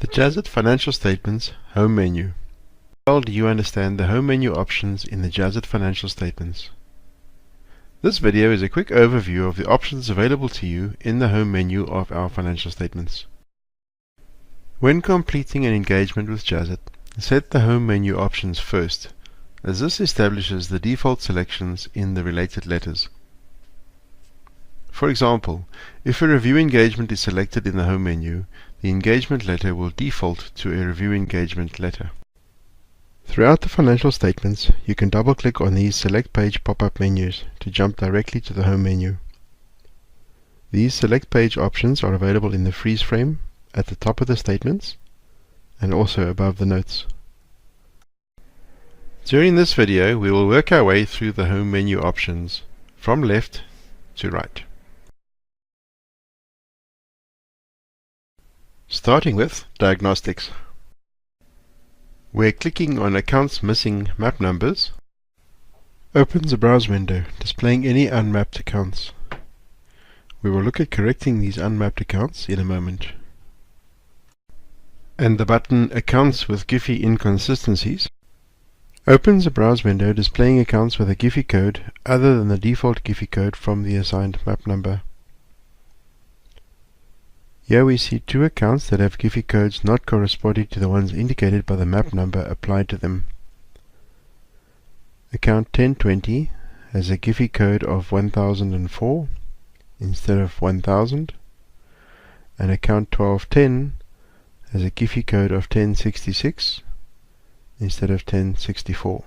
The Jazzit Financial Statements Home Menu. How well do you understand the Home Menu options in the Jazzit Financial Statements? This video is a quick overview of the options available to you in the Home Menu of our financial statements. When completing an engagement with Jazzit, set the Home Menu options first, as this establishes the default selections in the related letters. For example, if a review engagement is selected in the Home Menu, the engagement letter will default to a review engagement letter. Throughout the financial statements, you can double-click on these Select Page pop-up menus to jump directly to the Home Menu. These Select Page options are available in the freeze frame, at the top of the statements, and also above the notes. During this video, we will work our way through the Home Menu options, from left to right. Starting with Diagnostics, where clicking on Accounts Missing Map Numbers opens a browse window displaying any unmapped accounts. We will look at correcting these unmapped accounts in a moment. And the button Accounts with Giphy Inconsistencies opens a browse window displaying accounts with a Giphy code other than the default Giphy code from the assigned map number. Here we see two accounts that have Giphy codes not corresponding to the ones indicated by the map number applied to them. Account 1020 has a Giphy code of 1004 instead of 1000, and account 1210 has a Giphy code of 1066 instead of 1064.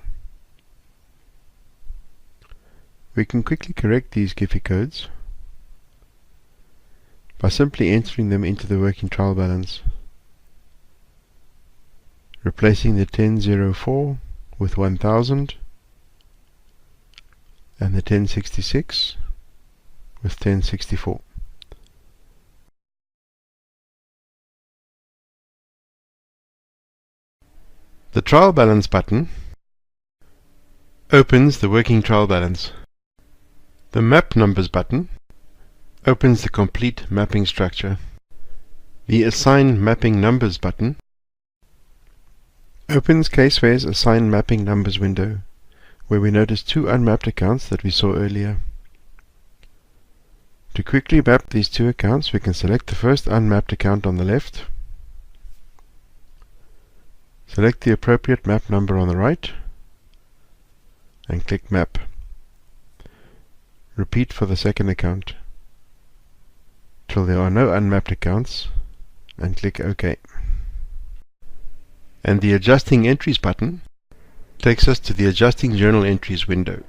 We can quickly correct these Giphy codes by simply entering them into the working trial balance, replacing the 1004 with 1000 and the 1066 with 1064. The Trial Balance button opens the working trial balance. The Map Numbers button opens the complete mapping structure. The Assign Mapping Numbers button opens CaseWare's Assign Mapping Numbers window, where we notice two unmapped accounts that we saw earlier. To quickly map these two accounts, we can select the first unmapped account on the left, select the appropriate map number on the right, and click Map. Repeat for the second account till there are no unmapped accounts, and click OK. And the Adjusting Entries button takes us to the Adjusting Journal Entries window.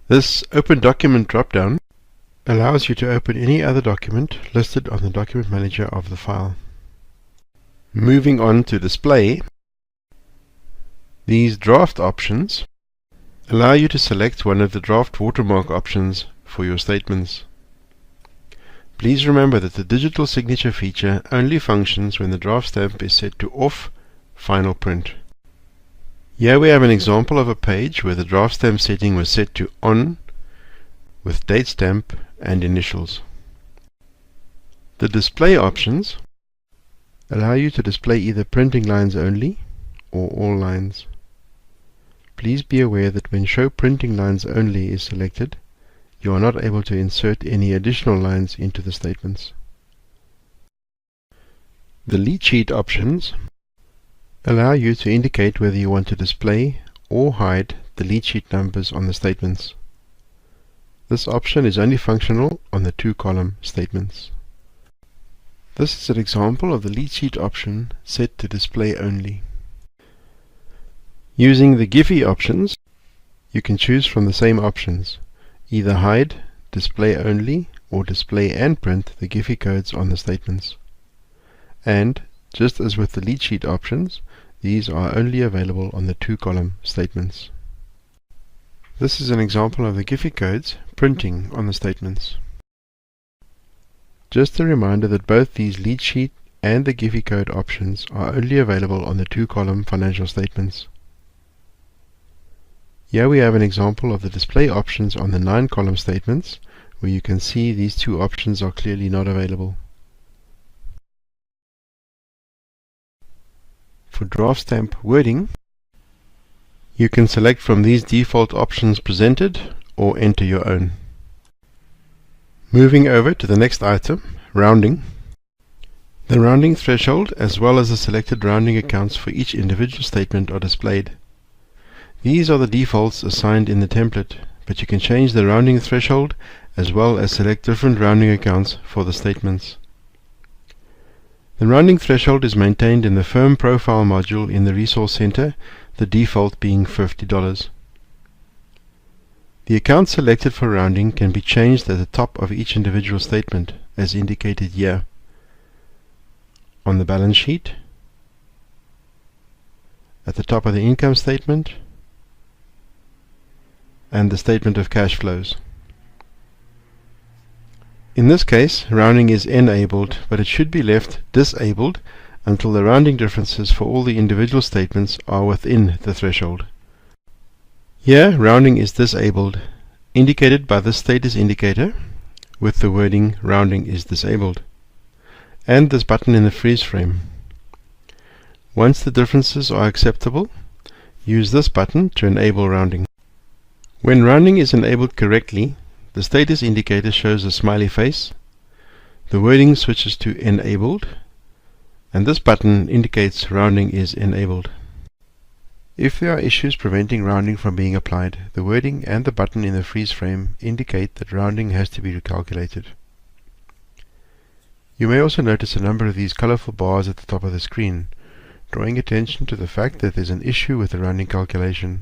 This Open Document drop-down allows you to open any other document listed on the document manager of the file. Moving on to Display, these draft options allow you to select one of the draft watermark options for your statements. Please remember that the digital signature feature only functions when the draft stamp is set to Off Final Print. Here we have an example of a page where the draft stamp setting was set to On with date stamp and initials. The display options allow you to display either printing lines only or all lines. Please be aware that when Show Printing Lines Only is selected, you are not able to insert any additional lines into the statements. The Lead Sheet options allow you to indicate whether you want to display or hide the lead sheet numbers on the statements. This option is only functional on the two-column statements. This is an example of the Lead Sheet option set to display only. Using the Giphy options, you can choose from the same options: either hide, display only, or display and print the Giphy codes on the statements. And, just as with the lead sheet options, these are only available on the two-column statements. This is an example of the Giphy codes printing on the statements. Just a reminder that both these lead sheet and the Giphy code options are only available on the two-column financial statements. Here we have an example of the display options on the 9-column statements, where you can see these two options are clearly not available. For draft stamp wording, you can select from these default options presented or enter your own. Moving over to the next item, rounding. The rounding threshold as well as the selected rounding accounts for each individual statement are displayed. These are the defaults assigned in the template, but you can change the rounding threshold as well as select different rounding accounts for the statements. The rounding threshold is maintained in the Firm Profile module in the Resource Center, the default being $50. The account selected for rounding can be changed at the top of each individual statement, as indicated here. On the balance sheet, at the top of the income statement, and the statement of cash flows. In this case, rounding is enabled, but it should be left disabled until the rounding differences for all the individual statements are within the threshold. Here, rounding is disabled, indicated by this status indicator with the wording rounding is disabled, and this button in the freeze frame. Once the differences are acceptable, use this button to enable rounding. When rounding is enabled correctly, the status indicator shows a smiley face, the wording switches to enabled, and this button indicates rounding is enabled. If there are issues preventing rounding from being applied, the wording and the button in the freeze frame indicate that rounding has to be recalculated. You may also notice a number of these colorful bars at the top of the screen, drawing attention to the fact that there's an issue with the rounding calculation.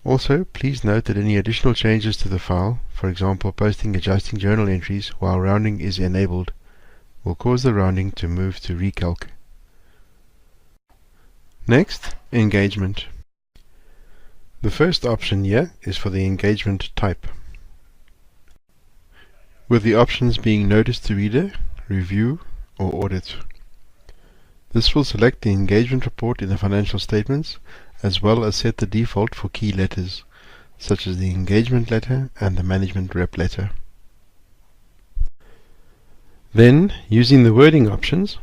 Also, please note that any additional changes to the file, for example adjusting journal entries while rounding is enabled, will cause the rounding to move to recalc. Next, engagement. The first option here is for the engagement type, with the options being Notice to Reader, Review, or Audit. This will select the engagement report in the financial statements, as well as set the default for key letters, such as the engagement letter and the management rep letter. Then, using the wording options,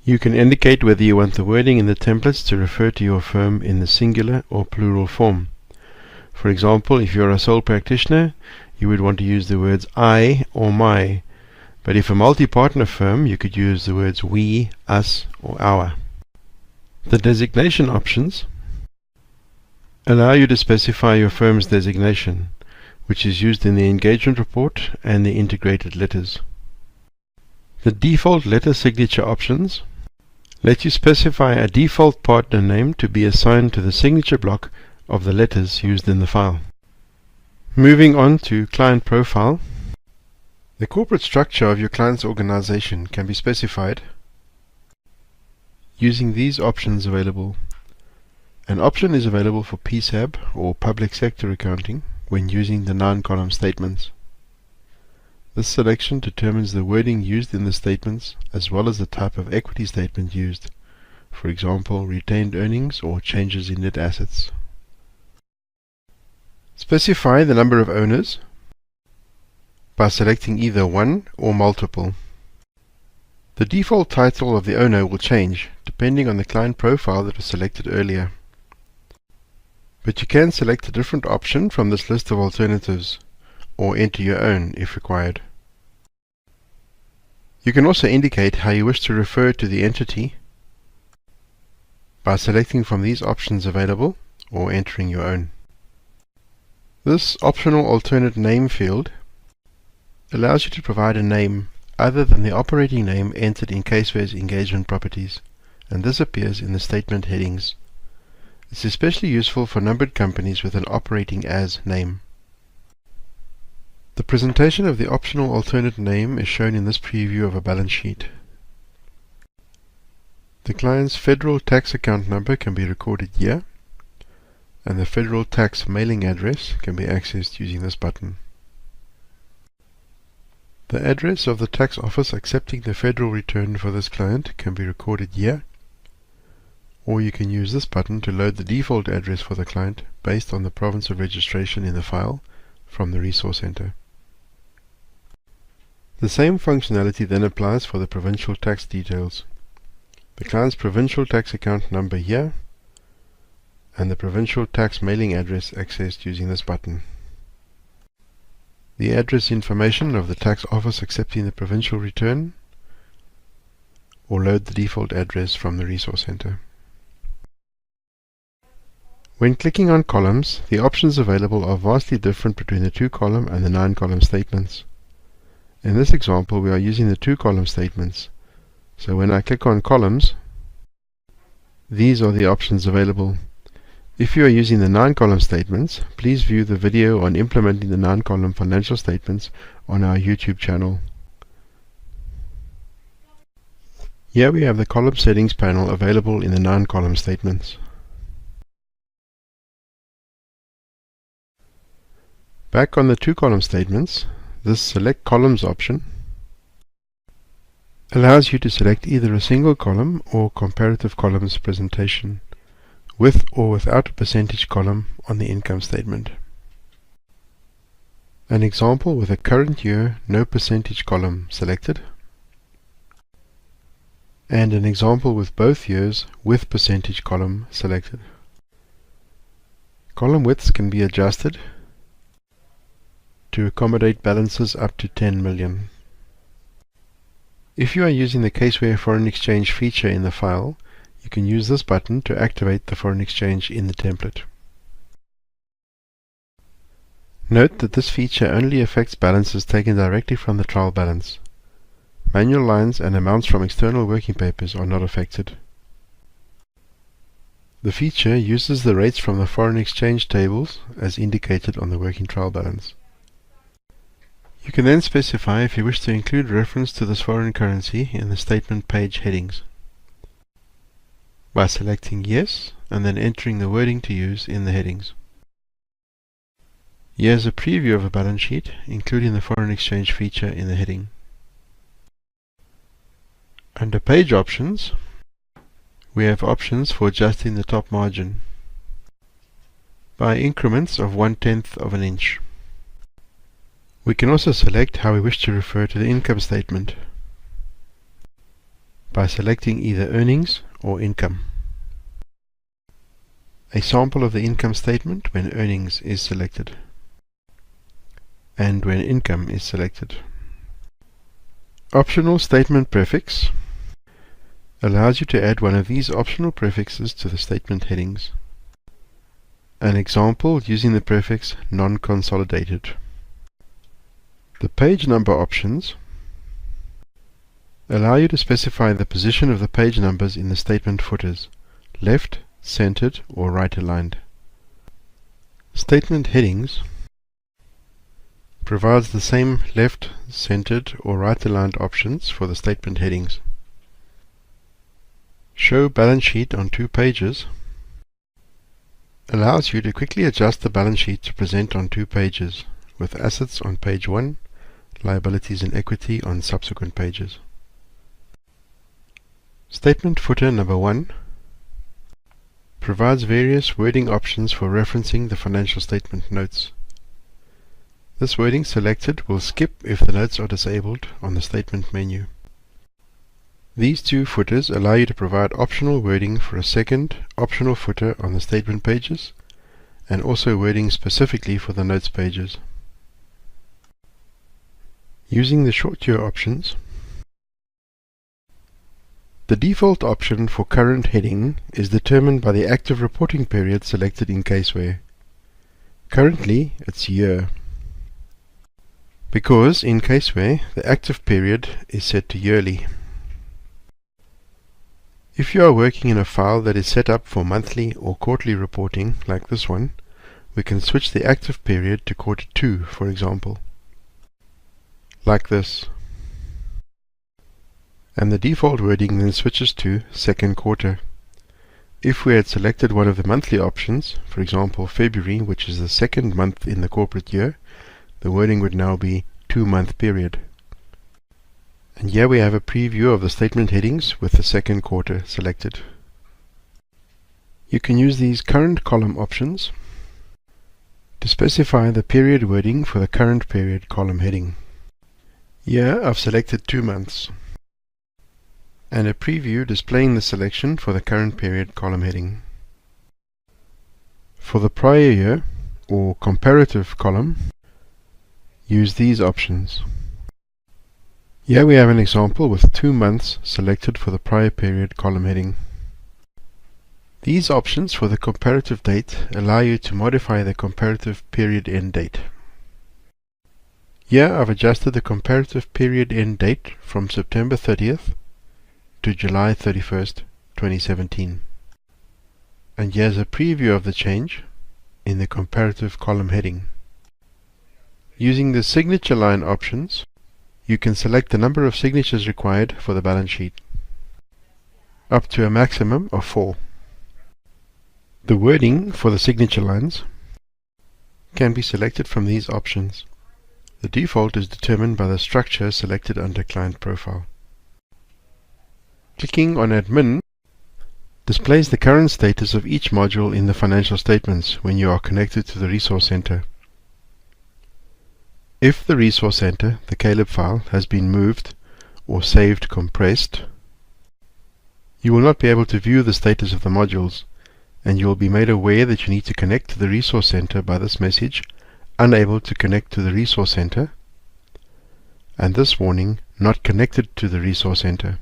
you can indicate whether you want the wording in the templates to refer to your firm in the singular or plural form. For example, if you're a sole practitioner, you would want to use the words I or my, but if a multi-partner firm, you could use the words we, us, or our. The designation options allow you to specify your firm's designation, which is used in the engagement report and the integrated letters. The default letter signature options let you specify a default partner name to be assigned to the signature block of the letters used in the file. Moving on to client profile, the corporate structure of your client's organization can be specified using these options available. An option is available for PSAB or public sector accounting when using the 9-column statements. This selection determines the wording used in the statements as well as the type of equity statement used, for example retained earnings or changes in net assets. Specify the number of owners by selecting either one or multiple. The default title of the owner will change depending on the client profile that was selected earlier. But you can select a different option from this list of alternatives, or enter your own if required. You can also indicate how you wish to refer to the entity by selecting from these options available or entering your own. This optional alternate name field allows you to provide a name other than the operating name entered in CaseWare's engagement properties, and this appears in the statement headings. It's especially useful for numbered companies with an operating as name. The presentation of the optional alternate name is shown in this preview of a balance sheet. The client's federal tax account number can be recorded here, and the federal tax mailing address can be accessed using this button. The address of the tax office accepting the federal return for this client can be recorded here, or you can use this button to load the default address for the client based on the province of registration in the file from the Resource Center. The same functionality then applies for the provincial tax details. The client's provincial tax account number here, and the provincial tax mailing address accessed using this button. The address information of the tax office accepting the provincial return, or load the default address from the resource center. When clicking on columns, the options available are vastly different between the 2-column and the 9-column statements. In this example, we are using the 2-column statements. So when I click on columns, these are the options available. If you are using the 9-column statements, please view the video on implementing the 9-column financial statements on our YouTube channel. Here we have the column settings panel available in the 9-column statements. Back on the 2-column statements, this Select Columns option allows you to select either a single column or comparative columns presentation, with or without a percentage column on the income statement. An example with a current year no percentage column selected, and an example with both years with percentage column selected. Column widths can be adjusted to accommodate balances up to 10 million. If you are using the CaseWare foreign exchange feature in the file, you can use this button to activate the foreign exchange in the template. Note that this feature only affects balances taken directly from the trial balance. Manual lines and amounts from external working papers are not affected. The feature uses the rates from the foreign exchange tables as indicated on the working trial balance. You can then specify if you wish to include reference to this foreign currency in the statement page headings by selecting Yes and then entering the wording to use in the headings. Here's a preview of a balance sheet, including the foreign exchange feature in the heading. Under Page Options, we have options for adjusting the top margin by increments of 1/10 of an inch. We can also select how we wish to refer to the income statement by selecting either earnings or income. A sample of the income statement when earnings is selected and when income is selected. Optional statement prefix allows you to add one of these optional prefixes to the statement headings. An example using the prefix non-consolidated. The page number options allow you to specify the position of the page numbers in the statement footers, left, centered, or right aligned. Statement headings provides the same left, centered, or right aligned options for the statement headings. Show balance sheet on 2 pages allows you to quickly adjust the balance sheet to present on 2 pages, with assets on page 1, liabilities and equity on subsequent pages. Statement footer number 1 provides various wording options for referencing the financial statement notes. This wording selected will skip if the notes are disabled on the statement menu. These 2 footers allow you to provide optional wording for a second optional footer on the statement pages, and also wording specifically for the notes pages. Using the short year options, the default option for current heading is determined by the active reporting period selected in CaseWare. Currently, it's year, because in CaseWare the active period is set to yearly. If you are working in a file that is set up for monthly or quarterly reporting, like this one, we can switch the active period to quarter 2, for example, like this. And the default wording then switches to second quarter. If we had selected one of the monthly options, for example February, which is the second month in the corporate year, the wording would now be 2-month period. And here we have a preview of the statement headings with the second quarter selected. You can use these current column options to specify the period wording for the current period column heading. Here I've selected 2 months and a preview displaying the selection for the current period column heading. For the prior year or comparative column, use these options. Here we have an example with 2 months selected for the prior period column heading. These options for the comparative date allow you to modify the comparative period end date. Here I've adjusted the comparative period end date from September 30th to July 31st, 2017. And here's a preview of the change in the comparative column heading. Using the signature line options, you can select the number of signatures required for the balance sheet, up to a maximum of 4. The wording for the signature lines can be selected from these options. The default is determined by the structure selected under Client Profile. Clicking on Admin displays the current status of each module in the financial statements when you are connected to the Resource Center. If the Resource Center, the CaseWare file, has been moved or saved compressed, you will not be able to view the status of the modules, and you will be made aware that you need to connect to the Resource Center by this message, unable to connect to the Resource Center, and this warning, not connected to the Resource Center.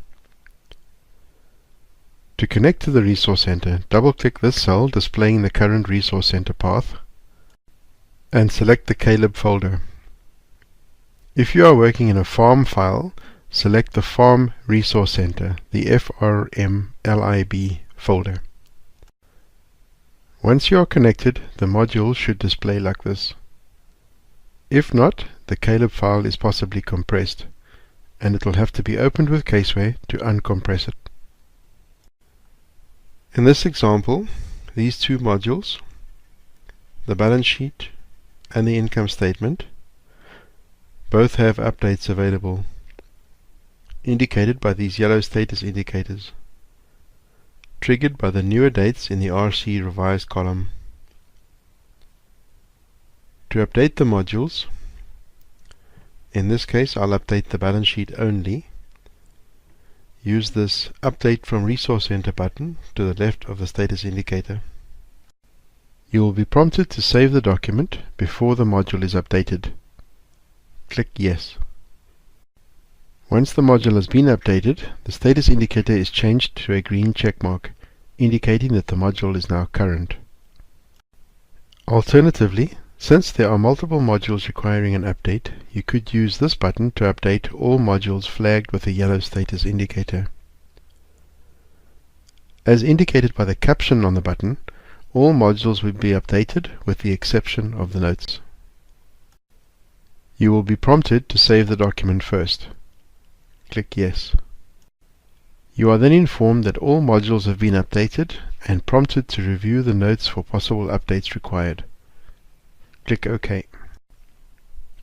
To connect to the Resource Center, double-click this cell displaying the current Resource Center path and select the CaseWare folder. If you are working in a farm file, select the Farm Resource Center, the FRMLIB folder. Once you are connected, the module should display like this. If not, the CaseWare file is possibly compressed, and it will have to be opened with CaseWare to uncompress it. In this example, these 2 modules, the balance sheet and the income statement, both have updates available, indicated by these yellow status indicators, triggered by the newer dates in the RC revised column. To update the modules, in this case I'll update the balance sheet only, use this Update from Resource Center button to the left of the status indicator. You will be prompted to save the document before the module is updated. Click Yes. Once the module has been updated, the status indicator is changed to a green check mark, indicating that the module is now current. Alternatively, since there are multiple modules requiring an update, you could use this button to update all modules flagged with a yellow status indicator. As indicated by the caption on the button, all modules will be updated with the exception of the notes. You will be prompted to save the document first. Click Yes. You are then informed that all modules have been updated and prompted to review the notes for possible updates required. Click OK.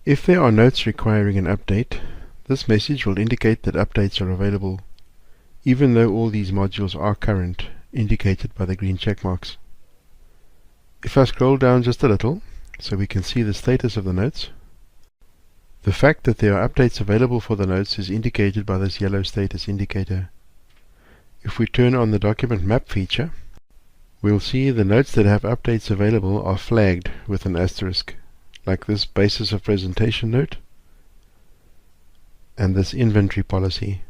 If there are notes requiring an update, this message will indicate that updates are available, even though all these modules are current, indicated by the green check marks. If I scroll down just a little, so we can see the status of the notes, the fact that there are updates available for the notes is indicated by this yellow status indicator. If we turn on the document map feature, we'll see the notes that have updates available are flagged with an asterisk, like this basis of presentation note and this inventory policy.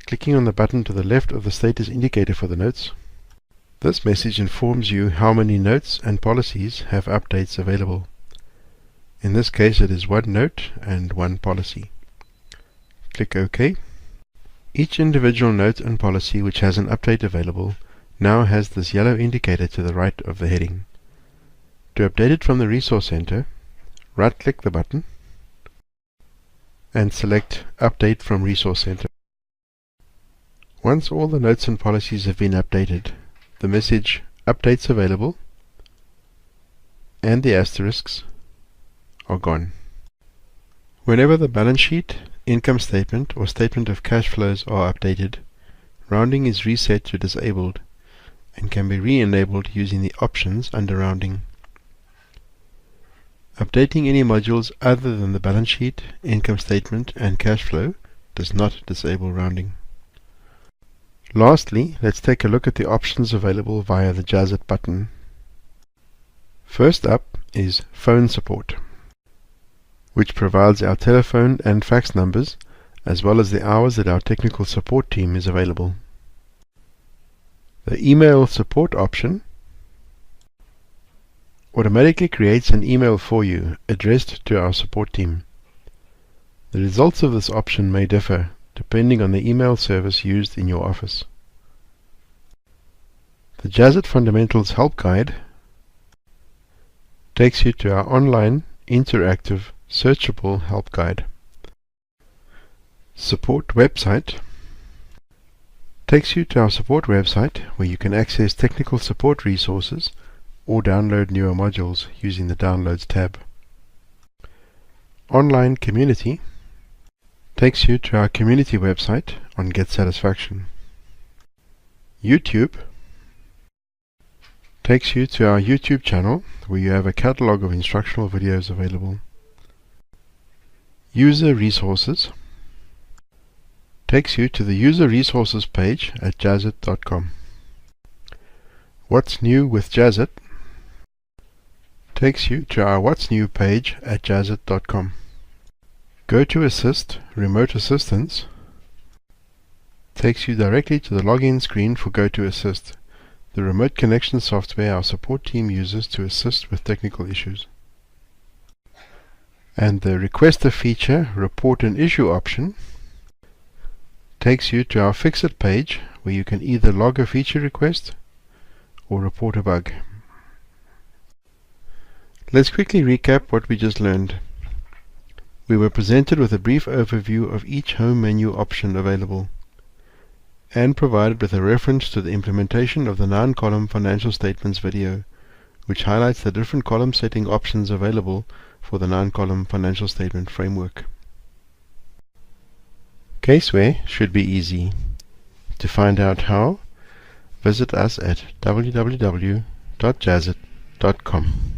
Clicking on the button to the left of the status indicator for the notes, this message informs you how many notes and policies have updates available. In this case it is 1 note and 1 policy. Click OK. Each individual note and policy which has an update available now has this yellow indicator to the right of the heading. To update it from the Resource Center, right-click the button and select Update from Resource Center. Once all the notes and policies have been updated, the message Updates Available and the asterisks are gone. Whenever the balance sheet, income statement or statement of cash flows are updated, rounding is reset to disabled and can be re-enabled using the options under rounding. Updating any modules other than the balance sheet, income statement, and cash flow does not disable rounding. Lastly, let's take a look at the options available via the Jazzit button. First up is phone support, which provides our telephone and fax numbers, as well as the hours that our technical support team is available. The email support option automatically creates an email for you addressed to our support team. The results of this option may differ depending on the email service used in your office. The Jazzit Fundamentals Help Guide takes you to our online, interactive, searchable help guide. Support website takes you to our support website where you can access technical support resources or download newer modules using the Downloads tab. Online Community takes you to our community website on Get Satisfaction. YouTube takes you to our YouTube channel where you have a catalog of instructional videos available. User Resources takes you to the User Resources page at jazzit.com. What's New with Jazzit takes you to our What's New page at jazzit.com. Go to Assist, Remote Assistance takes you directly to the login screen for Go to Assist, the remote connection software our support team uses to assist with technical issues. And the Request a Feature, Report an Issue option takes you to our Fix-It page where you can either log a feature request or report a bug. Let's quickly recap what we just learned. We were presented with a brief overview of each home menu option available and provided with a reference to the implementation of the 9-column financial statements video, which highlights the different column setting options available for the 9-column financial statement framework. CaseWare should be easy. To find out how, visit us at www.jazzit.com.